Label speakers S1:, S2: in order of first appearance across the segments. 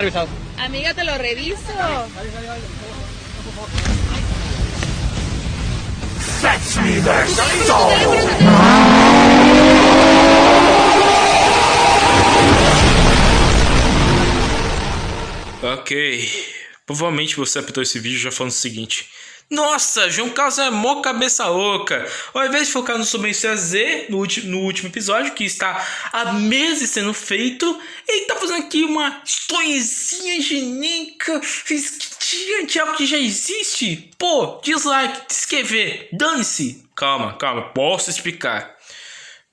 S1: Revisado.
S2: Amiga, te lo reviso.
S3: Fetch me their soul!
S4: Ok, provavelmente você apertou esse vídeo já falando o seguinte: nossa, João Carlos é mó cabeça oca. Ao invés de focar no Sobrenatural Z no último episódio, que está há meses sendo feito, ele tá fazendo aqui uma historinha genérica, esquisita de algo que já existe. Pô, dislike, descrever, dane-se. Calma, posso explicar.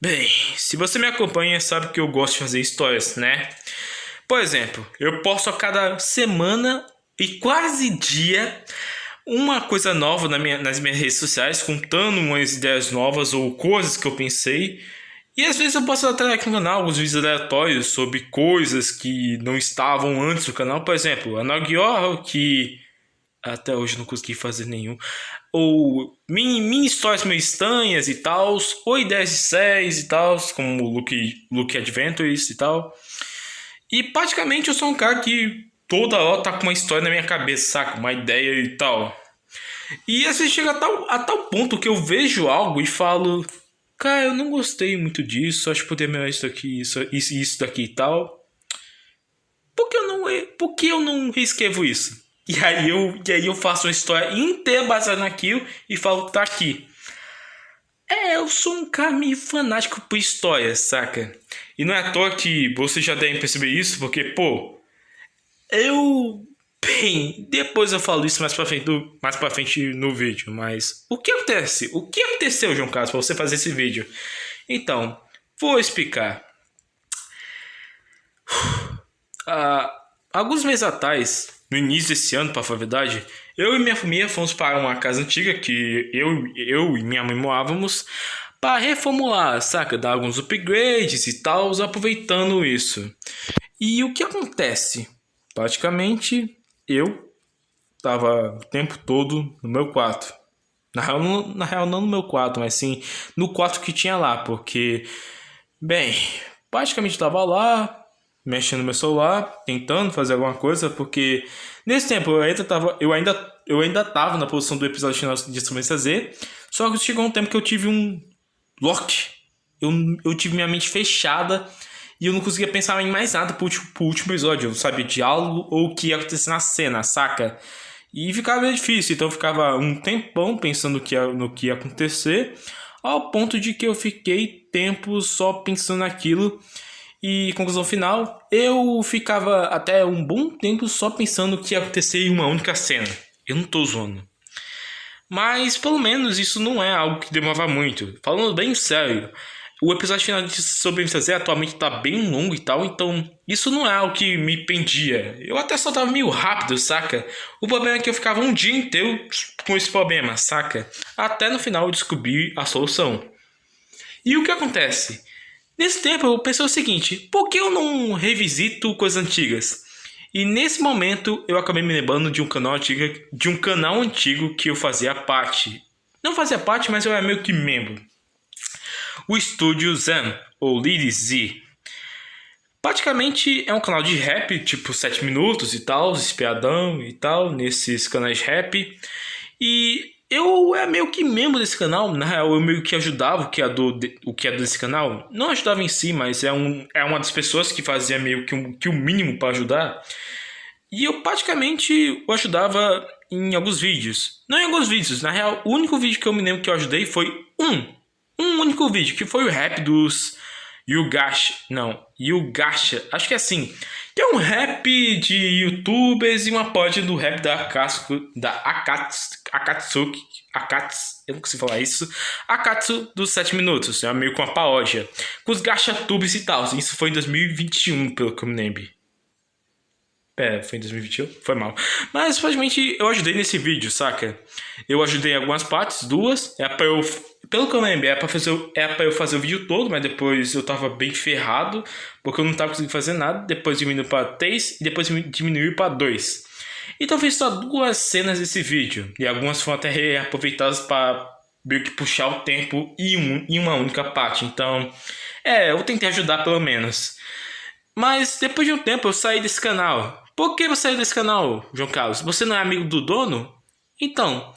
S4: Bem, se você me acompanha, sabe que eu gosto de fazer histórias, né? Por exemplo, eu posto a cada semana e quase dia uma coisa nova nas minhas redes sociais, contando umas ideias novas ou coisas que eu pensei. E às vezes eu posto até aqui no canal alguns vídeos aleatórios sobre coisas que não estavam antes do canal. Por exemplo, a Nagior, que até hoje não consegui fazer nenhum. Ou mini histórias meio estranhas e tal. Ou ideias de séries e tal, como Luke Adventures e tal. E praticamente eu sou um cara que toda hora tá com uma história na minha cabeça, saca? Uma ideia e tal. E às vezes chega a tal ponto que eu vejo algo e falo: cara, eu não gostei muito disso, acho que poderia melhorar isso daqui, isso daqui e tal. Por que eu não reescrevo isso? E aí eu faço uma história inteira baseada naquilo e falo: tá aqui. Eu sou um cara meio fanático por história, saca? E não é à toa que vocês já devem perceber isso, porque, pô, bem, depois eu falo isso mais pra frente no vídeo, mas o que acontece? O que aconteceu, João Carlos, pra você fazer esse vídeo? Então, vou explicar. Alguns meses atrás, no início desse ano, pra falar a verdade, eu e minha família fomos para uma casa antiga que eu e minha mãe morávamos para reformular, saca? Dar alguns upgrades e tal, aproveitando isso. E o que acontece? Praticamente, eu tava o tempo todo no meu quarto. Na real, não no meu quarto, mas sim no quarto que tinha lá, porque, bem, praticamente tava lá, mexendo no meu celular, tentando fazer alguma coisa, porque nesse tempo eu ainda tava na posição do episódio final de Sobrenatural Z, só que chegou um tempo que eu tive um lock. Eu tive minha mente fechada e eu não conseguia pensar em mais nada pro último episódio. Eu não sabia diálogo ou o que ia acontecer na cena, saca? E ficava meio difícil, então eu ficava um tempão pensando no que ia acontecer, ao ponto de que eu fiquei tempo só pensando naquilo. E conclusão final, eu ficava até um bom tempo só pensando o que ia acontecer em uma única cena. Eu não tô zoando. Mas pelo menos isso não é algo que demorava muito. Falando bem sério, o episódio final de Sobrenatural Z atualmente tá bem longo e tal, então isso não é algo que me pendia. Eu até só tava meio rápido, saca? O problema é que eu ficava um dia inteiro com esse problema, saca? Até no final eu descobri a solução. E o que acontece? Nesse tempo eu pensei o seguinte: por que eu não revisito coisas antigas? E nesse momento eu acabei me lembrando de um canal antigo que eu fazia parte. Não fazia parte, mas eu era meio que membro. O Estúdio Zen, ou Lady Z. Praticamente é um canal de rap, tipo 7 minutos e tal, espiadão e tal, nesses canais de rap. E eu era meio que membro desse canal. Na real, eu meio que ajudava o criador desse canal. Não ajudava em si, mas é uma das pessoas que fazia meio que o mínimo para ajudar. E eu praticamente o ajudava em alguns vídeos. Não em alguns vídeos, na real, o único vídeo que eu me lembro que eu ajudei foi um único vídeo, que foi o rap dos Yugasha, acho que é assim. Que é um rap de youtubers e uma página do rap da Akatsuki, eu não consigo falar isso. Akatsu dos 7 minutos, é meio com uma paródia. Com os gachatubes e tal. Isso foi em 2021, pelo que eu me lembro. Foi em 2021? Foi mal. Mas, praticamente, eu ajudei nesse vídeo, saca? Eu ajudei em algumas partes, 2. Pelo que eu lembro, era pra eu fazer o vídeo todo, mas depois eu tava bem ferrado, porque eu não tava conseguindo fazer nada. Depois diminuiu pra 3 e depois diminuiu pra 2. Então fiz só 2 cenas desse vídeo. E algumas foram até reaproveitadas para meio que puxar o tempo em uma única parte. Então, eu tentei ajudar pelo menos. Mas depois de um tempo eu saí desse canal. Por que você saiu desse canal, João Carlos? Você não é amigo do dono? Então,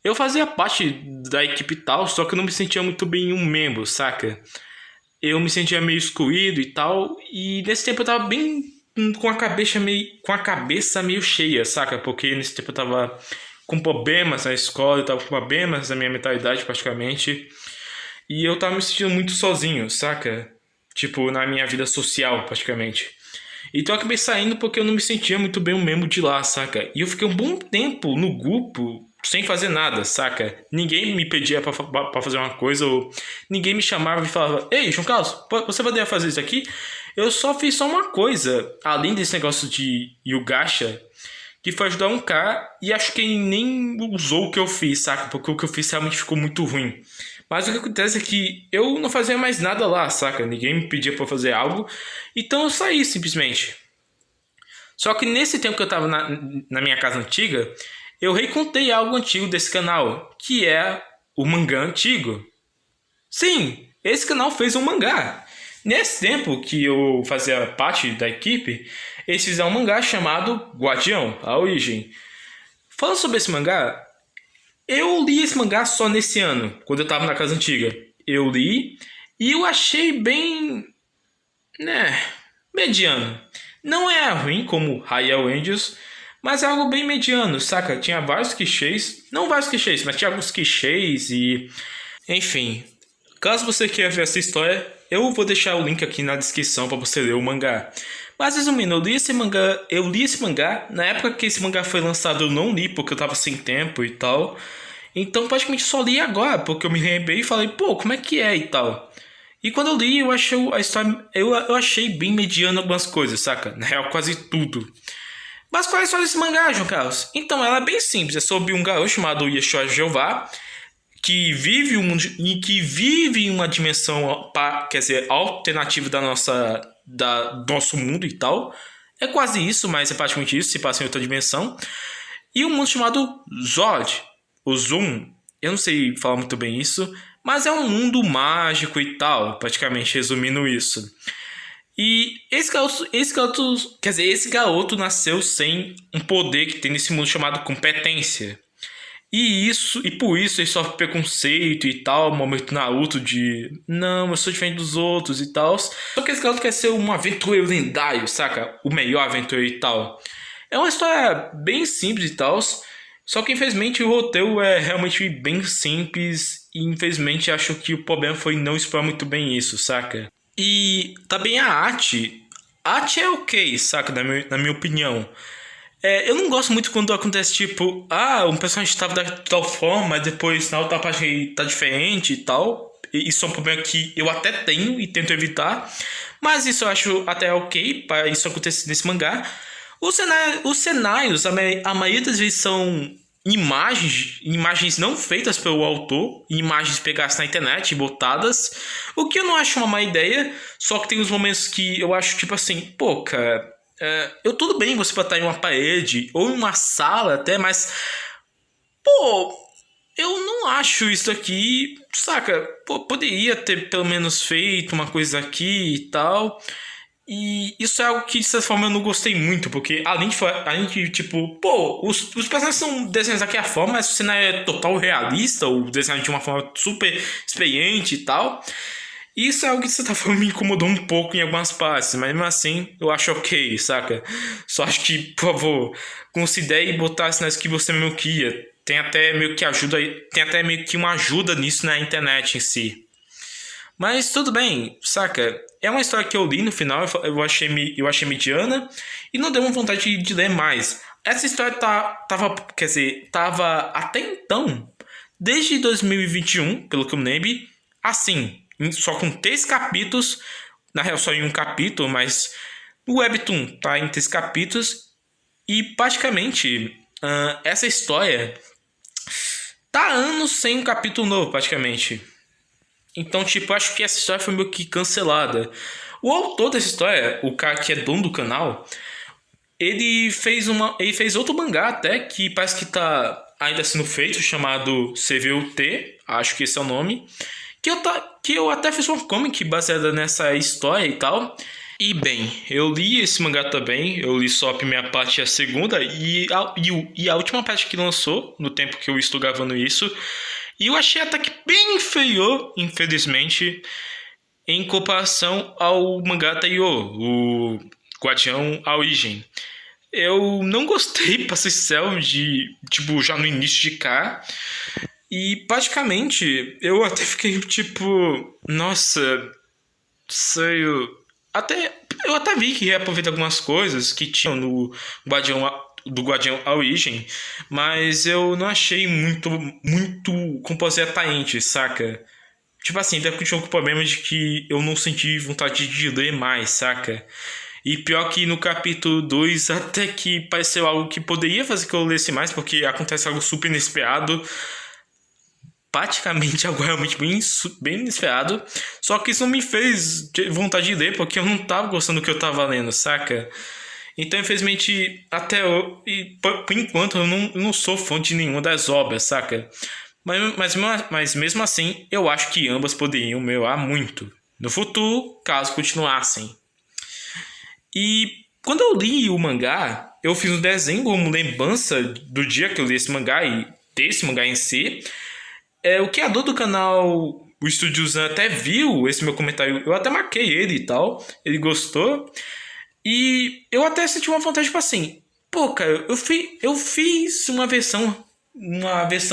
S4: eu fazia parte da equipe e tal, só que eu não me sentia muito bem um membro, saca? Eu me sentia meio excluído e tal, e nesse tempo eu tava bem com a cabeça meio cheia, saca? Porque nesse tempo eu tava com problemas na escola, eu tava com problemas na minha mentalidade praticamente, e eu tava me sentindo muito sozinho, saca? Tipo, na minha vida social praticamente. Então eu acabei saindo porque eu não me sentia muito bem um membro de lá, saca? E eu fiquei um bom tempo no grupo sem fazer nada, saca? Ninguém me pedia pra fazer uma coisa, ou ninguém me chamava e falava: Ei, João Carlos, você poderia fazer isso aqui? Eu só fiz só uma coisa, além desse negócio de Yugasha, que foi ajudar um cara, e acho que ele nem usou o que eu fiz, saca? Porque o que eu fiz realmente ficou muito ruim. Mas o que acontece é que eu não fazia mais nada lá, saca? Ninguém me pedia pra fazer algo, então eu saí simplesmente. Só que nesse tempo que eu tava na minha casa antiga, eu recontei algo antigo desse canal, que é o mangá antigo. Sim, esse canal fez um mangá. Nesse tempo que eu fazia parte da equipe, eles fizeram um mangá chamado Guardião, a Origem. Falando sobre esse mangá, eu li esse mangá só nesse ano, quando eu tava na casa antiga. Eu li e eu achei bem, né, mediano. Não é ruim como High Angels, mas é algo bem mediano, saca? Tinha vários clichês, não vários clichês, mas tinha alguns clichês e... Enfim, caso você queira ver essa história, eu vou deixar o link aqui na descrição para você ler o mangá. Mas resumindo, eu li esse mangá, na época que esse mangá foi lançado eu não li porque eu tava sem tempo e tal. Então praticamente só li agora, porque eu me lembrei e falei, pô, como é que é e tal. E quando eu li, eu achei a história, eu achei bem mediano algumas coisas, saca? Na real, quase tudo. Mas qual é a história desse mangá, João Carlos? Então, ela é bem simples. É sobre um garoto chamado Yeshua Jeová, que vive em uma dimensão, quer dizer, alternativa do nosso mundo e tal. É quase isso, mas é praticamente isso, se passa em outra dimensão. E um mundo chamado Zod, o Zoom. Eu não sei falar muito bem isso, mas é um mundo mágico e tal, praticamente resumindo isso. E esse garoto nasceu sem um poder que tem nesse mundo chamado competência. E por isso ele sofre preconceito e tal, momento Naruto de não, eu sou diferente dos outros e tal. Só que esse garoto quer ser um aventureiro lendário, saca? O melhor aventureiro e tal. É uma história bem simples e tal. Só que infelizmente o roteiro é realmente bem simples. E infelizmente acho que o problema foi não explorar muito bem isso, saca? E também a arte. A arte é ok, saca? Na minha opinião. Eu não gosto muito quando acontece tipo, um personagem estava da tal forma, mas depois na outra parte ele tá diferente e tal. Isso é um problema que eu até tenho e tento evitar. Mas isso eu acho até ok para isso acontecer nesse mangá. Os cenários, a maioria das vezes são imagens não feitas pelo autor, imagens pegadas na internet e botadas, o que eu não acho uma má ideia, só que tem uns momentos que eu acho tipo assim, pô, cara, tudo bem você botar em uma parede ou em uma sala até, mas pô, eu não acho isso aqui, saca, pô, poderia ter pelo menos feito uma coisa aqui e tal. E isso é algo que, de certa forma, eu não gostei muito, porque além de tipo, pô, os personagens são desenhados daquela forma, mas o cenário é total realista, ou desenhado de uma forma super experiente e tal. E isso é algo que, de certa forma, me incomodou um pouco em algumas partes, mas mesmo assim, eu acho ok, saca? Só acho que, por favor, considere botar cenários que você mesmo queria. Tem até meio que uma ajuda nisso na internet em si. Mas tudo bem, saca? É uma história que eu li no final, eu achei mediana e não deu uma vontade de ler mais. Essa história tava até então, desde 2021, pelo que eu me lembro, assim, só com 3 capítulos, na real só em um capítulo, mas o Webtoon tá em 3 capítulos e praticamente essa história tá anos sem um capítulo novo, praticamente. Então, tipo, acho que essa história foi meio que cancelada. O autor dessa história, o cara que é dono do canal, ele fez outro mangá até, que parece que tá ainda sendo feito, chamado CVUT, acho que esse é o nome, que eu até fiz uma comic baseada nessa história e tal. E bem, eu li esse mangá também, eu li só a primeira parte e a segunda, e a última parte que lançou, no tempo que eu estou gravando isso, e eu achei até que bem inferior, infelizmente, em comparação ao mangá anterior, o Guardião à Origem. Eu não gostei, pra ser sincero, tipo, já no início de cá, e praticamente eu até fiquei tipo, nossa, sério. Até, eu até vi que reaproveita algumas coisas que tinham no Guardião, do Guardião à Origem, mas eu não achei muito como posso dizer, atraente, saca? Tipo assim, até continuo com o problema de que eu não senti vontade de ler mais, saca? E pior que no capítulo 2 até que pareceu algo que poderia fazer que eu lesse mais, porque acontece algo super inesperado, praticamente algo realmente bem inesperado. Só que isso não me fez ter vontade de ler, porque eu não tava gostando do que eu tava lendo, saca? Então, infelizmente, até eu, e por enquanto, eu não sou fã de nenhuma das obras, saca? Mas mesmo assim, eu acho que ambas poderiam melhorar muito no futuro, caso continuassem. E quando eu li o mangá, eu fiz um desenho como lembrança do dia que eu li esse mangá e desse mangá em si. O criador do canal, o Estúdio Zan, até viu esse meu comentário. Eu até marquei ele e tal. Ele gostou. E eu até senti uma vontade, tipo assim, pô, cara, eu fiz uma versão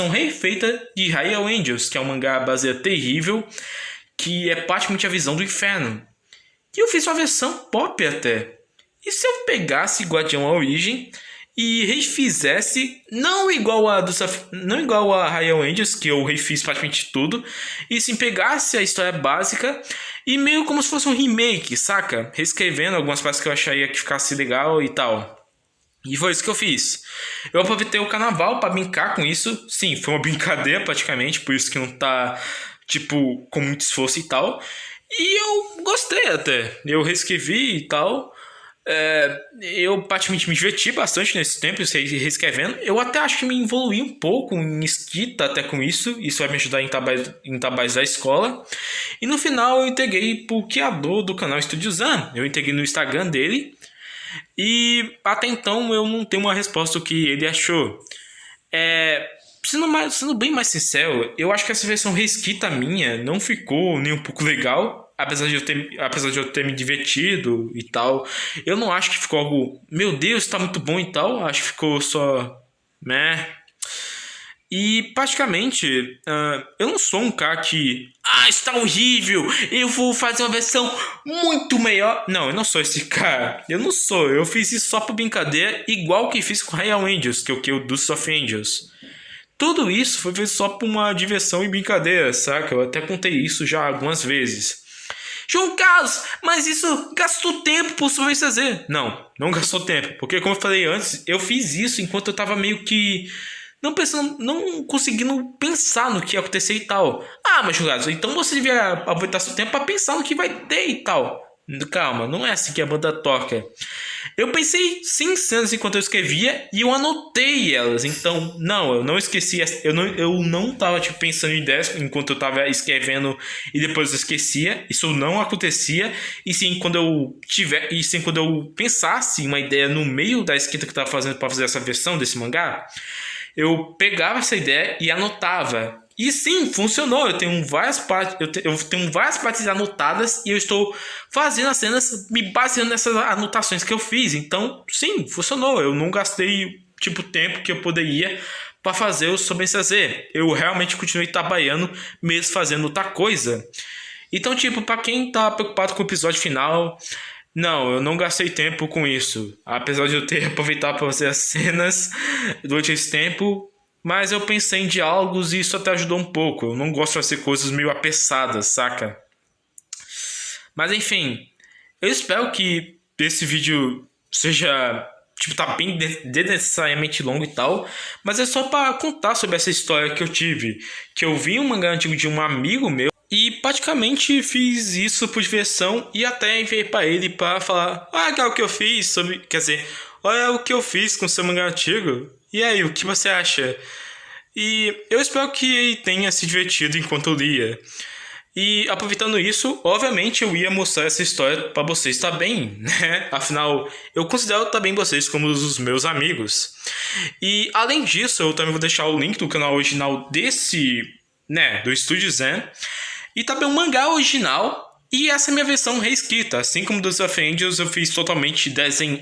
S4: refeita de High Angels, que é um mangá baseado terrível, que é praticamente a visão do inferno. E eu fiz uma versão pop até. E se eu pegasse Guardião à Origem e refizesse, não igual a High Angels, que eu refiz praticamente tudo, e sim pegasse a história básica e meio como se fosse um remake, saca? Reescrevendo algumas partes que eu acharia que ficasse legal e tal. E foi isso que eu fiz. Eu aproveitei o carnaval para brincar com isso. Sim, foi uma brincadeira praticamente, por isso que não tá, tipo, com muito esforço e tal. E eu gostei até. Eu reescrevi e tal. Eu praticamente me diverti bastante nesse tempo reescrevendo. Eu até acho que me evolui um pouco em escrita até com isso. Isso vai me ajudar em trabalhos da escola. E no final eu entreguei pro criador do canal Estúdio Zan. Eu entreguei no Instagram dele. E até então eu não tenho uma resposta do que ele achou. Sendo bem mais sincero, eu acho que essa versão reescrita minha não ficou nem um pouco legal. Apesar de eu ter me divertido e tal, eu não acho que ficou algo, meu Deus, tá muito bom e tal. Acho que ficou só, né? E praticamente, eu não sou um cara que, está horrível, eu vou fazer uma versão muito melhor. Não, eu não sou esse cara. Eu não sou. Eu fiz isso só por brincadeira, igual que fiz com Real Angels, que é o Dust of Angels. Tudo isso foi feito só por uma diversão e brincadeira, saca? Eu até contei isso já algumas vezes. João Carlos, mas isso gastou tempo por sua vez fazer. Não gastou tempo. Porque, como eu falei antes, eu fiz isso enquanto eu tava meio que não conseguindo pensar no que ia acontecer e tal. Mas João Carlos, então você devia aproveitar seu tempo pra pensar no que vai ter e tal. Calma, não é assim que a banda toca. Eu pensei sim cenas enquanto eu escrevia e eu anotei elas. Então, não, eu não esqueci. Eu não tava tipo, pensando em ideias enquanto eu tava escrevendo e depois eu esquecia. Isso não acontecia. E sim quando eu pensasse em uma ideia no meio da escrita que eu tava fazendo para fazer essa versão desse mangá, eu pegava essa ideia e anotava. E sim, funcionou. Eu tenho várias partes anotadas e eu estou fazendo as cenas me baseando nessas anotações que eu fiz. Então, sim, funcionou. Eu não gastei tipo tempo que eu poderia para fazer o Sobre fazer. Eu realmente continuei trabalhando mesmo fazendo outra coisa. Então, tipo, para quem tá preocupado com o episódio final, não, eu não gastei tempo com isso. Apesar de eu ter aproveitado para fazer as cenas durante esse tempo, mas eu pensei em diálogos e isso até ajudou um pouco. Eu não gosto de fazer coisas meio apressadas, saca? Mas enfim, eu espero que esse vídeo seja, tipo, tá bem desnecessariamente longo e tal. Mas é só para contar sobre essa história que eu tive. Que eu vi um mangá antigo de um amigo meu e praticamente fiz isso por diversão e até enviei para ele para falar: olha o que eu fiz sobre... Quer dizer, olha o que eu fiz com o seu mangá antigo. E aí, o que você acha? E eu espero que ele tenha se divertido enquanto eu lia. E aproveitando isso, obviamente eu ia mostrar essa história para vocês também, né? Afinal, eu considero também vocês como os meus amigos. E além disso, eu também vou deixar o link do canal original desse, né, do Estúdio Zen. E também um mangá original. E essa é a minha versão reescrita. Assim como dos of Angels, eu fiz totalmente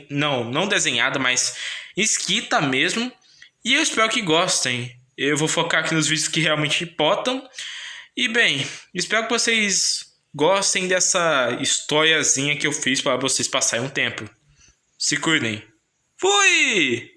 S4: não desenhada, mas escrita mesmo. E eu espero que gostem. Eu vou focar aqui nos vídeos que realmente importam. E bem, espero que vocês gostem dessa historiazinha que eu fiz para vocês passarem um tempo. Se cuidem. Fui!